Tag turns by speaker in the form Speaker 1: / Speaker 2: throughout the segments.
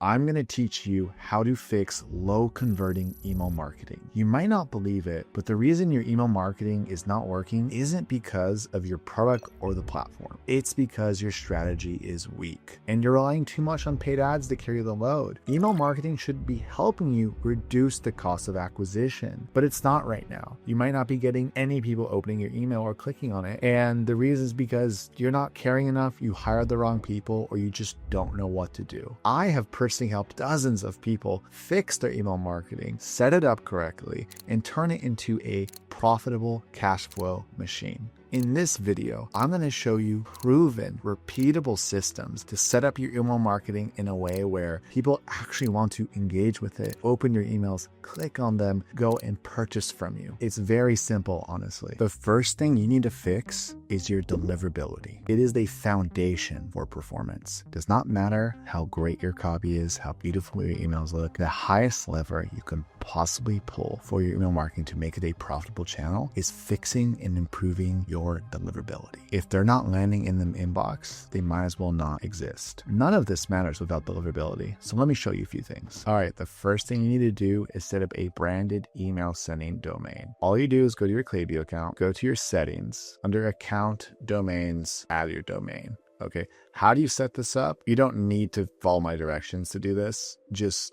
Speaker 1: I'm going to teach you how to fix low converting email marketing. You might not believe it, but the reason your email marketing is not working isn't because of your product or the platform. It's because your strategy is weak and you're relying too much on paid ads to carry the load. Email marketing should be helping you reduce the cost of acquisition, but it's not right now. You might not be getting any people opening your email or clicking on it. And the reason is because you're not caring enough, you hired the wrong people, or you just don't know what to do. I have personally helped dozens of people fix their email marketing, set it up correctly, and turn it into a profitable cash flow machine. In this video, I'm going to show you proven, repeatable systems to set up your email marketing in a way where people actually want to engage with it, open your emails, click on them, go and purchase from you. It's very simple, honestly. The first thing you need to fix is your deliverability. It is the foundation for performance. It does not matter how great your copy is, how beautiful your emails look. The highest lever you can possibly pull for your email marketing to make it a profitable channel is fixing and improving your deliverability. If they're not landing in the inbox, they might as well not exist. None of this matters without deliverability. So let me show you a few things. All right, the first thing you need to do is set up a branded email sending domain. All you do is go to your Klaviyo account, go to your settings, under account, domains, add your domain. Okay, how do you set this up? You don't need to follow my directions to do this.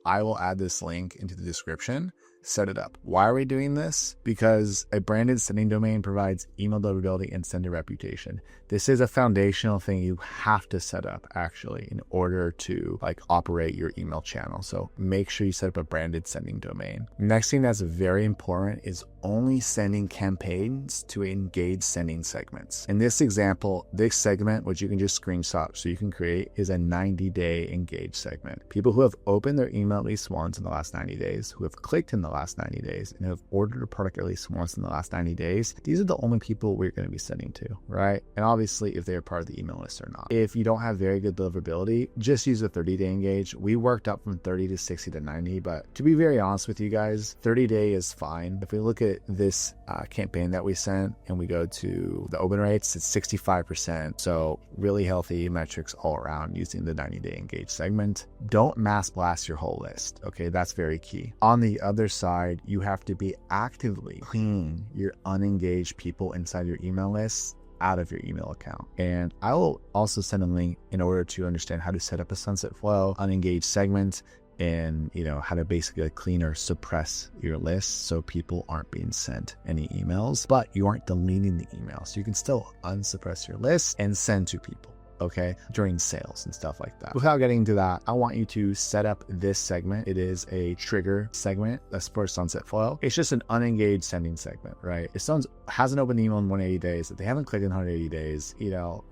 Speaker 1: I will add this link into the description. Set it up. Why are we doing this? Because a branded sending domain provides email deliverability and sender reputation. This is a foundational thing you have to set up actually in order to operate your email channel. So make sure you set up a branded sending domain. Next thing that's very important is only sending campaigns to engaged sending segments. In this example, this segment, which you can just screenshot so you can create, is a 90-day engaged segment. People who have opened their email at least once in the last 90 days, who have clicked in the last 90 days, and have ordered a product at least once in the last 90 days, these are the only people we're going to be sending to, right? And obviously, if they're part of the email list or not. If you don't have very good deliverability, just use a 30-day engage. We worked up from 30 to 60 to 90, but to be very honest with you guys, 30-day is fine. If we look at this campaign that we sent and we go to the open rates, it's 65%. So really healthy metrics all around using the 90-day engage segment. Don't mass blast your whole list. Okay, that's very key. On the other side, you have to be actively cleaning your unengaged people inside your email list out of your email account. And I will also send a link in order to understand how to set up a sunset flow, unengaged segment, and how to basically clean or suppress your list so people aren't being sent any emails, but you aren't deleting the email. So you can still unsuppress your list and send to people, okay, during sales and stuff like that. Without getting into that, I want you to set up this segment. It is a trigger segment. That's for sunset flow. It's just an unengaged sending segment, right? If someone hasn't opened email in 180 days, if they haven't clicked in 180 days,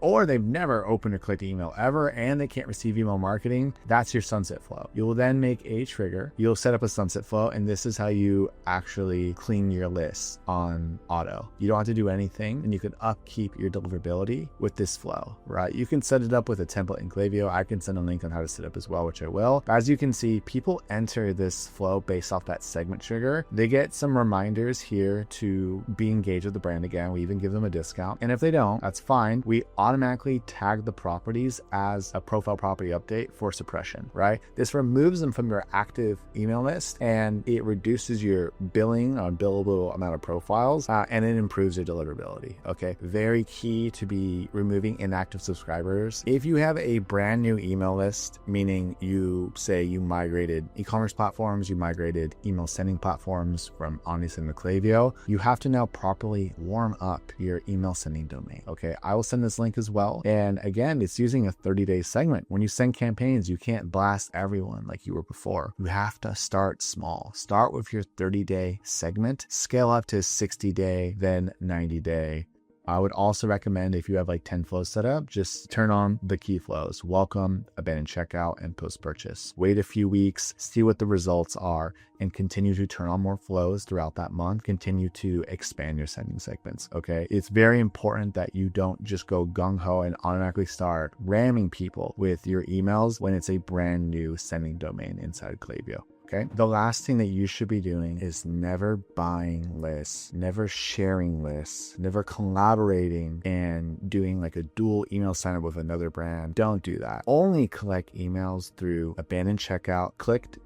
Speaker 1: or they've never opened or clicked email ever, and they can't receive email marketing, that's your sunset flow. You will then make a trigger. You'll set up a sunset flow, and this is how you actually clean your list on auto. You don't have to do anything, and you can upkeep your deliverability with this flow, right? You can set it up with a template in Klaviyo. I can send a link on how to set up as well, which I will. As you can see, people enter this flow based off that segment trigger. They get some reminders here to be engaged with the brand again. We even give them a discount. And if they don't, that's fine. We automatically tag the properties as a profile property update for suppression, right? This removes them from your active email list and it reduces your billing on billable amount of profiles and it improves your deliverability. Okay. Very key to be removing inactive subscribers. If you have a brand new email list, meaning you migrated e-commerce platforms, you migrated email sending platforms from OmniSend to Klaviyo, you have to now properly warm up your email sending domain. Okay, I will send this link as well. And again, it's using a 30-day segment. When you send campaigns, you can't blast everyone like you were before. You have to start small. Start with your 30-day segment, scale up to 60-day, then 90-day. I would also recommend if you have 10 flows set up, just turn on the key flows: welcome, abandon checkout, and post-purchase. Wait a few weeks, see what the results are, and continue to turn on more flows throughout that month. Continue to expand your sending segments, okay? It's very important that you don't just go gung-ho and automatically start ramming people with your emails when it's a brand new sending domain inside Klaviyo. Okay. The last thing that you should be doing is never buying lists, never sharing lists, never collaborating and doing like a dual email sign up with another brand. Don't do that. Only collect emails through abandoned checkout, clicked,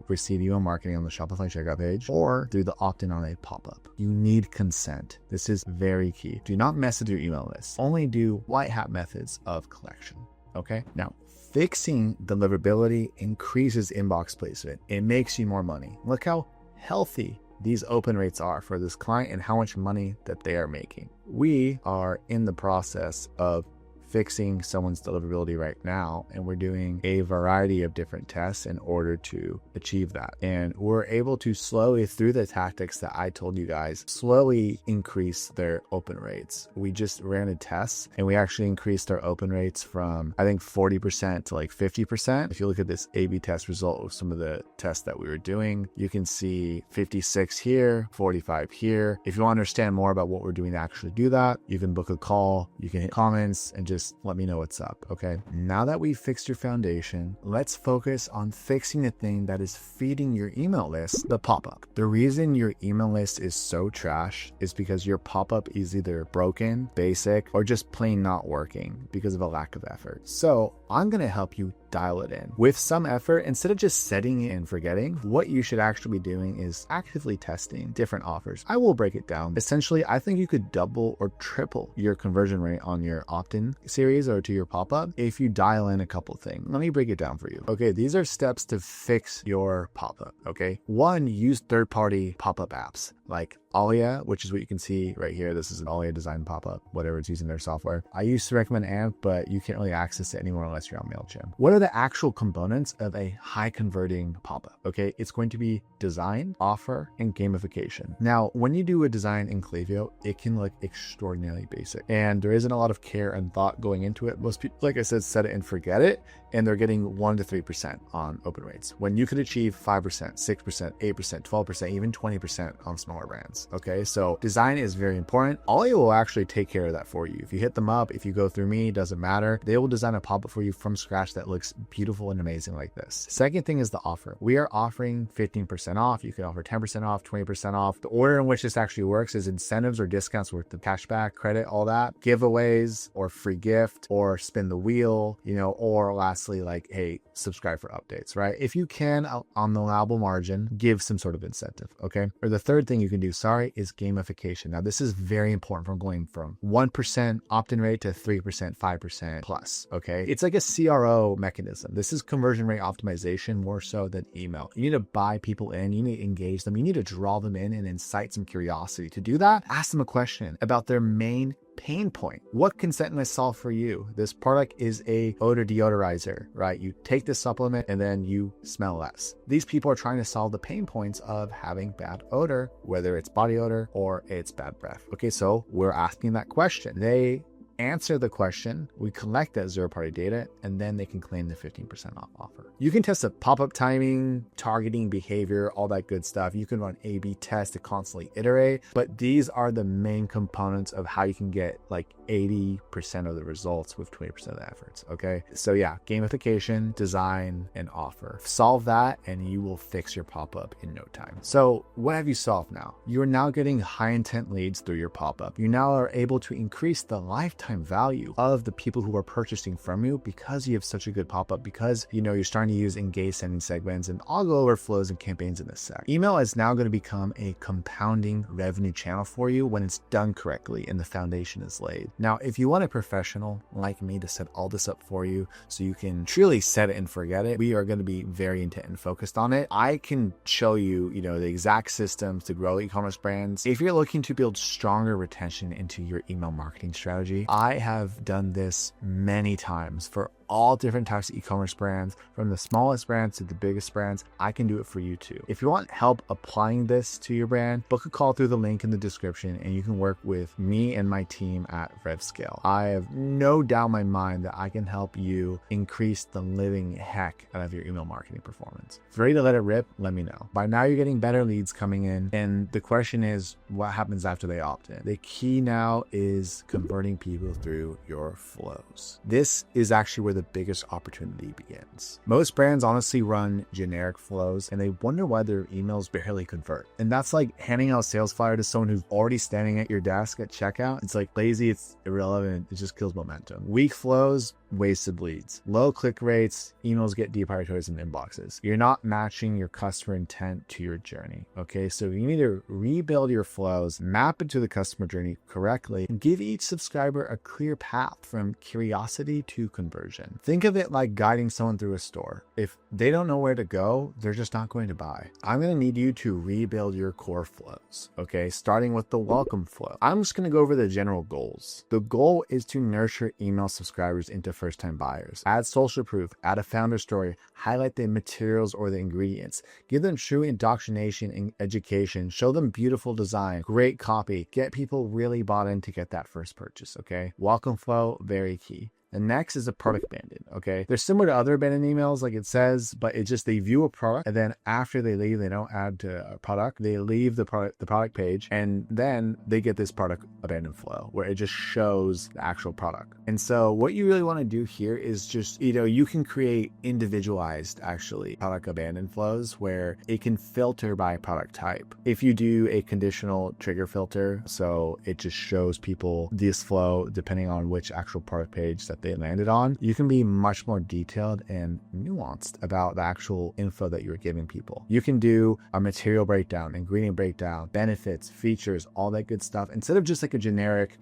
Speaker 1: receive email marketing on the Shopify checkout page, or through the opt-in on a pop-up. You need consent. This is very key. Do not mess with your email list. Only do white hat methods of collection. Okay. Now, fixing deliverability increases inbox placement. It makes you more money. Look how healthy these open rates are for this client and how much money that they are making. We are in the process of fixing someone's deliverability right now, and we're doing a variety of different tests in order to achieve that. And we're able to slowly, through the tactics that I told you guys, slowly increase their open rates. We just ran a test and we actually increased our open rates from, I think, 40% to like 50%. If you look at this A/B test result of some of the tests that we were doing, you can see 56 here, 45 here. If you want to understand more about what we're doing to actually do that, you can book a call, you can hit comments and just let me know what's up. Okay. Now that we've fixed your foundation, let's focus on fixing the thing that is feeding your email list, the pop-up. The reason your email list is so trash is because your pop-up is either broken, basic, or just plain not working because of a lack of effort. So I'm going to help you dial it in. With some effort, instead of just setting it and forgetting, what you should actually be doing is actively testing different offers. I will break it down. Essentially, I think you could double or triple your conversion rate on your opt-in series or to your pop-up if you dial in a couple things. Let me break it down for you. Okay, these are steps to fix your pop-up. Okay, one, use third-party pop-up apps like Alia, which is what you can see right here. This is an Alia design pop-up, whatever it's using their software. I used to recommend AMP, but you can't really access it anymore unless you're on MailChimp. What are the actual components of a high converting pop-up? Okay, it's going to be design, offer, and gamification. Now, when you do a design in Klaviyo, it can look extraordinarily basic, and there isn't a lot of care and thought going into it. Most people, like I said, set it and forget it, and they're getting 1 to 3% on open rates when you could achieve 5%, 6%, 8%, 12%, even 20% on smaller brands. Okay, so design is very important. Alia will actually take care of that for you. If you hit them up, if you go through me, doesn't matter. They will design a pop-up for you from scratch that looks beautiful and amazing like this. Second thing is the offer. We are offering 15% off. You can offer 10% off, 20% off. The order in which this actually works is incentives or discounts worth the cashback, credit, all that, giveaways or free gift or spin the wheel, or lastly, like, hey, subscribe for updates, right? If you can, on the allowable margin, give some sort of incentive, okay? Or the third thing you can do, is gamification. Now, this is very important from going from 1% opt-in rate to 3%, 5% plus, okay? It's like a CRO mechanism. This is conversion rate optimization more so than email. You need to buy people in, you need to engage them, you need to draw them in and incite some curiosity. To do that, ask them a question about their main pain point. What can Sentinel solve for you? This product is a odor deodorizer, right? You take this supplement and then you smell less. These people are trying to solve the pain points of having bad odor, whether it's body odor or it's bad breath. Okay, so we're asking that question. They answer the question, we collect that zero-party data, and then they can claim the 15% off offer. You can test the pop-up timing, targeting behavior, all that good stuff. You can run A/B tests to constantly iterate, but these are the main components of how you can get like 80% of the results with 20% of the efforts, okay? So yeah, gamification, design, and offer. Solve that and you will fix your pop-up in no time. So what have you solved now? You are now getting high intent leads through your pop-up. You now are able to increase the lifetime value of the people who are purchasing from you because you have such a good pop-up, because you're starting to use engaged sending segments, and I'll go over flows and campaigns in a sec. Email is now going to become a compounding revenue channel for you when it's done correctly and the foundation is laid. Now, if you want a professional like me to set all this up for you so you can truly set it and forget it, we are going to be very intent and focused on it. I can show you, the exact systems to grow e-commerce brands. If you're looking to build stronger retention into your email marketing strategy, I have done this many times for all different types of e-commerce brands, from the smallest brands to the biggest brands. I can do it for you too. If you want help applying this to your brand, book a call through the link in the description and you can work with me and my team at RevScale. I have no doubt in my mind that I can help you increase the living heck out of your email marketing performance. If you're ready to let it rip, let me know. By now you're getting better leads coming in, and the question is, what happens after they opt in? The key now is converting people through your flows. This is actually where the the biggest opportunity begins. Most brands honestly run generic flows and they wonder why their emails barely convert. And that's like handing out a sales flyer to someone who's already standing at your desk at checkout. It's like lazy, it's irrelevant, it just kills momentum. Weak flows, wasted leads. Low click rates, emails get deprioritized in inboxes. You're not matching your customer intent to your journey. Okay, so you need to rebuild your flows, map it to the customer journey correctly, and give each subscriber a clear path from curiosity to conversion. Think of it like guiding someone through a store. If they don't know where to go, they're just not going to buy. I'm going to need you to rebuild your core flows. Okay, starting with the welcome flow. I'm just going to go over the general goals. The goal is to nurture email subscribers into first-time buyers. Add social proof, add a founder story, highlight the materials or the ingredients, give them true indoctrination and education, show them beautiful design, great copy, get people really bought in to get that first purchase, okay? Welcome flow, very key. And next is a product abandon, okay? They're similar to other abandoned emails, like it says, but it's just they view a product and then after they leave, they don't add to a product. They leave the product page and then they get this product abandon flow where it just shows the actual product. And so what you really want to do here is just, you can create individualized actually product abandon flows where it can filter by product type. If you do a conditional trigger filter, so it just shows people this flow depending on which actual product page that they landed on, you can be much more detailed and nuanced about the actual info that you're giving people. You can do a material breakdown, ingredient breakdown, benefits, features, all that good stuff. Instead of just like a generic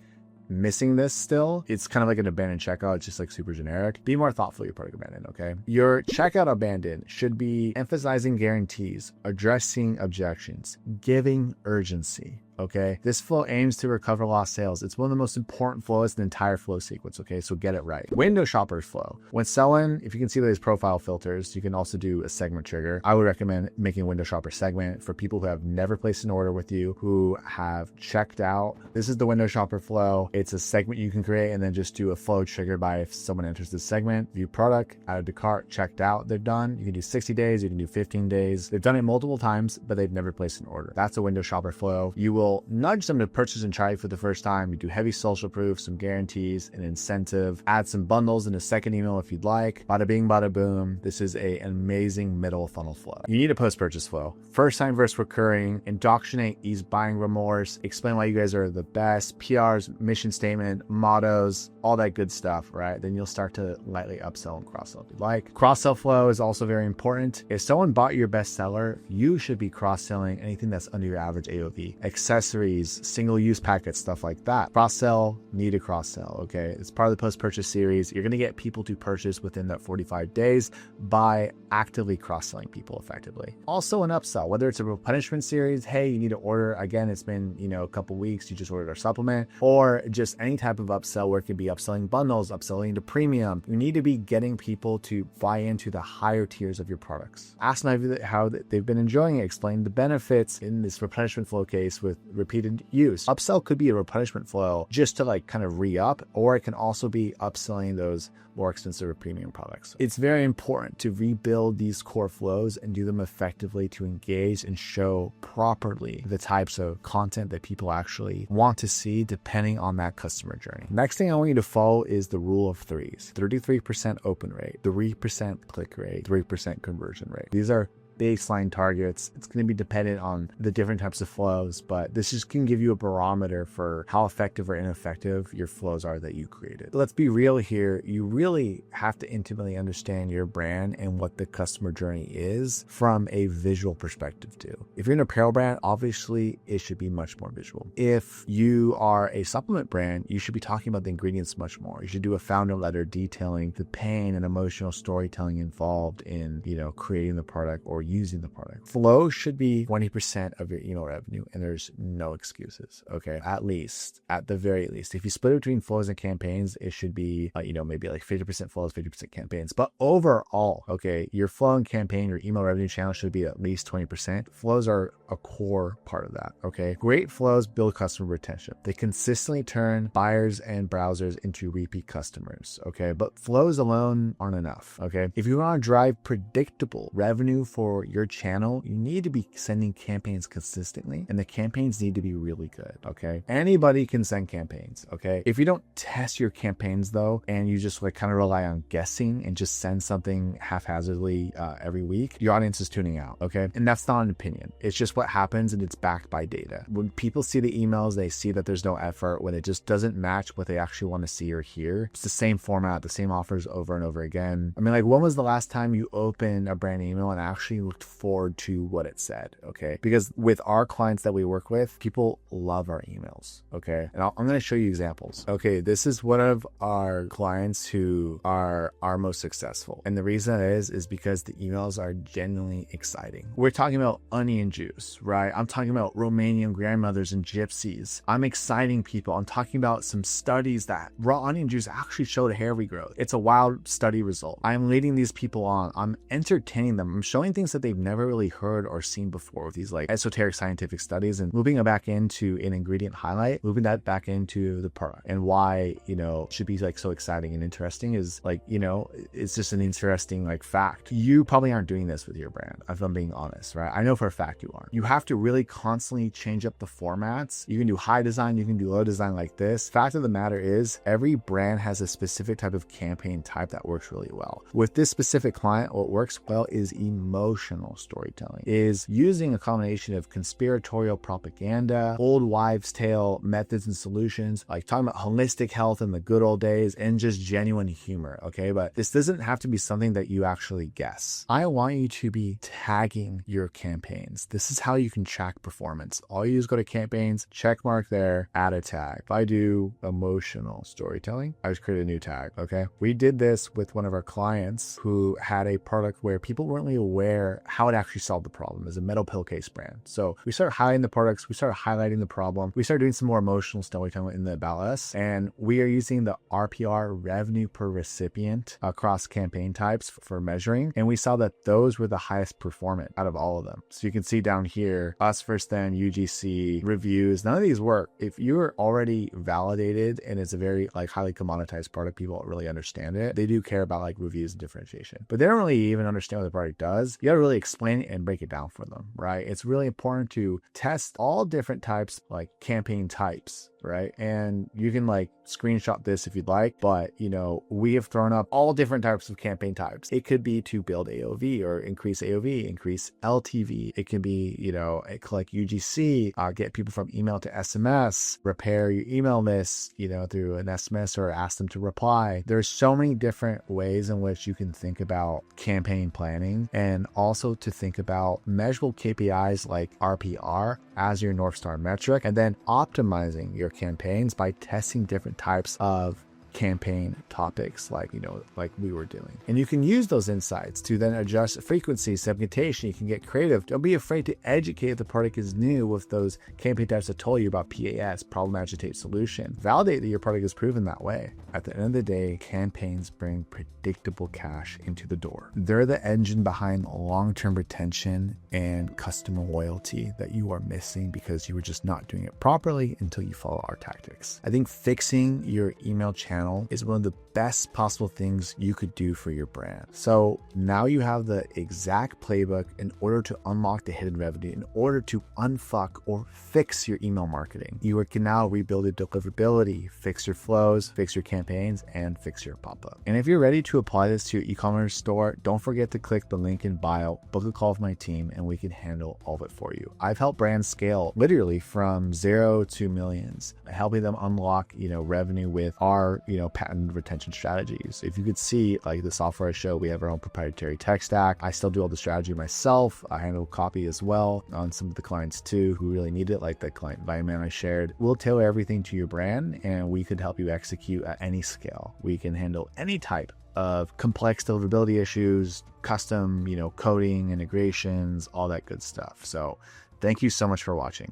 Speaker 1: missing this still, it's kind of like an abandoned checkout. It's just like super generic. Be more thoughtful with your product abandon, okay? Your checkout abandon should be emphasizing guarantees, addressing objections, giving urgency. Okay, this flow aims to recover lost sales. It's one of the most important flows in the entire flow sequence. Okay, so get it right. Window shoppers flow. When selling, if you can see these profile filters, you can also do a segment trigger. I would recommend making a window shopper segment for people who have never placed an order with you, who have checked out. This is the window shopper flow. It's a segment you can create and then just do a flow triggered by if someone enters this segment, view product, added to cart, checked out, they're done. You can do 60 days, you can do 15 days. They've done it multiple times, but they've never placed an order. That's a window shopper flow. You will nudge them to purchase and try it for the first time. You do heavy social proof, some guarantees, an incentive, add some bundles in a second email if you'd like. Bada bing, bada boom. This is an amazing middle funnel flow. You need a post-purchase flow. First time versus recurring, indoctrinate, ease buying remorse, explain why you guys are the best, PRs, mission statement, mottos, all that good stuff, right? Then you'll start to lightly upsell and cross-sell if you'd like. Cross-sell flow is also very important. If someone bought your bestseller, you should be cross-selling anything that's under your average AOV. Accessories, single-use packets, stuff like that. Cross-sell, need a cross-sell, okay? It's part of the post-purchase series. You're gonna get people to purchase within that 45 days by actively cross-selling people effectively. Also an upsell, whether it's a replenishment series, hey, you need to order, again, it's been, a couple weeks, you just ordered our supplement, or just any type of upsell where it could be upselling bundles, upselling to premium. You need to be getting people to buy into the higher tiers of your products. Ask them how they've been enjoying it, explain the benefits in this replenishment flow case with repeated use. Upsell could be a replenishment flow just to like kind of re-up, or it can also be upselling those more expensive or premium products. It's very important to rebuild these core flows and do them effectively to engage and show properly the types of content that people actually want to see depending on that customer journey. Next thing I want you to follow is the rule of threes. 33% open rate, 3% click rate, 3% conversion rate. These are baseline targets. It's going to be dependent on the different types of flows, but this just can give you a barometer for how effective or ineffective your flows are that you created. Let's be real here. You really have to intimately understand your brand and what the customer journey is from a visual perspective too. If you're an apparel brand, obviously it should be much more visual. If you are a supplement brand, you should be talking about the ingredients much more. You should do a founder letter detailing the pain and emotional storytelling involved in, creating the product or using the product. Flow should be 20% of your email revenue, and there's no excuses. Okay, at the very least, if you split it between flows and campaigns, it should be maybe like 50% flows, 50% campaigns. But overall, okay, your flow and campaign, your email revenue channel should be at least 20%. Flows are a core part of that. Okay, great flows build customer retention. They consistently turn buyers and browsers into repeat customers. Okay, but flows alone aren't enough. Okay, if you want to drive predictable revenue for for your channel, you need to be sending campaigns consistently, and the campaigns need to be really good, okay? Anybody can send campaigns, okay? If you don't test your campaigns though, and you just like kind of rely on guessing and just send something haphazardly every week, your audience is tuning out, okay? And that's not an opinion. It's just what happens, and it's backed by data. When people see the emails, they see that there's no effort, when it just doesn't match what they actually want to see or hear. It's the same format, the same offers over and over again. I mean, like, when was the last time you opened a brand email and actually looked forward to what it said, okay? Because with our clients that we work with, people love our emails, okay? And I'm going to show you examples. Okay, this is one of our clients who are our most successful. And the reason is because the emails are genuinely exciting. We're talking about onion juice, right? I'm talking about Romanian grandmothers and gypsies. I'm exciting people. I'm talking about some studies that raw onion juice actually showed hair regrowth. It's a wild study result. I'm leading these people on. I'm entertaining them. I'm showing things that they've never really heard or seen before with these like esoteric scientific studies, and moving it back into an ingredient highlight, moving that back into the product, and why, you know, it should be like so exciting and interesting is like, you know, it's just an interesting like fact. You probably aren't doing this with your brand, if I'm being honest, right? I know for a fact you aren't. You have to really constantly change up the formats. You can do high design, you can do low design like this. Fact of the matter is, every brand has a specific type of campaign type that works really well. With this specific client, what works well is emotional storytelling, is using a combination of conspiratorial propaganda, old wives' tale methods and solutions, like talking about holistic health in the good old days, and just genuine humor, okay? But this doesn't have to be something that you actually guess. I want you to be tagging your campaigns. This is how you can track performance. All you do is go to campaigns, check mark there, add a tag. If I do emotional storytelling, I just create a new tag, okay? We did this with one of our clients who had a product where people weren't really aware how it actually solved the problem as a metal pill case brand. So we started highlighting the products, we started highlighting the problem, we started doing some more emotional storytelling in the About Us, and we are using the RPR, revenue per recipient, across campaign types for measuring, and we saw that those were the highest performant out of all of them. So you can see down here, us first then, UGC, reviews, none of these work. If you're already validated and it's a very like highly commoditized product, people don't really understand it. They do care about like reviews and differentiation, but they don't really even understand what the product does. You gotta really explain it and break it down for them, right? It's really important to test all different types, like campaign types, right? And you can like screenshot this if you'd like, but you know, we have thrown up all different types of campaign types. It could be to build AOV or increase AOV, increase LTV. It can be, you know, collect UGC, get people from email to SMS, repair your email list, you know, through an SMS or ask them to reply. There's so many different ways in which you can think about campaign planning, and also to think about measurable KPIs like RPR as your North Star metric, and then optimizing your campaigns by testing different types of campaign topics like, you know, like we were doing. And you can use those insights to then adjust frequency, segmentation. You can get creative. Don't be afraid to educate if the product is new with those campaign types that told you about PAS, problem agitate solution. Validate that your product is proven that way. At the end of the day, campaigns bring predictable cash into the door. They're the engine behind long-term retention and customer loyalty that you are missing because you were just not doing it properly until you follow our tactics. I think fixing your email channel is one of the best possible things you could do for your brand. So now you have the exact playbook in order to unlock the hidden revenue, in order to unfuck or fix your email marketing. You can now rebuild your deliverability, fix your flows, fix your campaigns, and fix your pop-up. And if you're ready to apply this to your e-commerce store, don't forget to click the link in bio, book a call with my team, and we can handle all of it for you. I've helped brands scale literally from 0 to millions, helping them unlock, you know, revenue with our, you know, patent retention strategies. If you could see like the software I show, we have our own proprietary tech stack. I still do all the strategy myself. I handle copy as well on some of the clients too who really need it, like that client environment I shared. We'll tailor everything to your brand, and we could help you execute at any scale. We can handle any type of complex deliverability issues, custom, you know, coding, integrations, all that good stuff. So thank you so much for watching.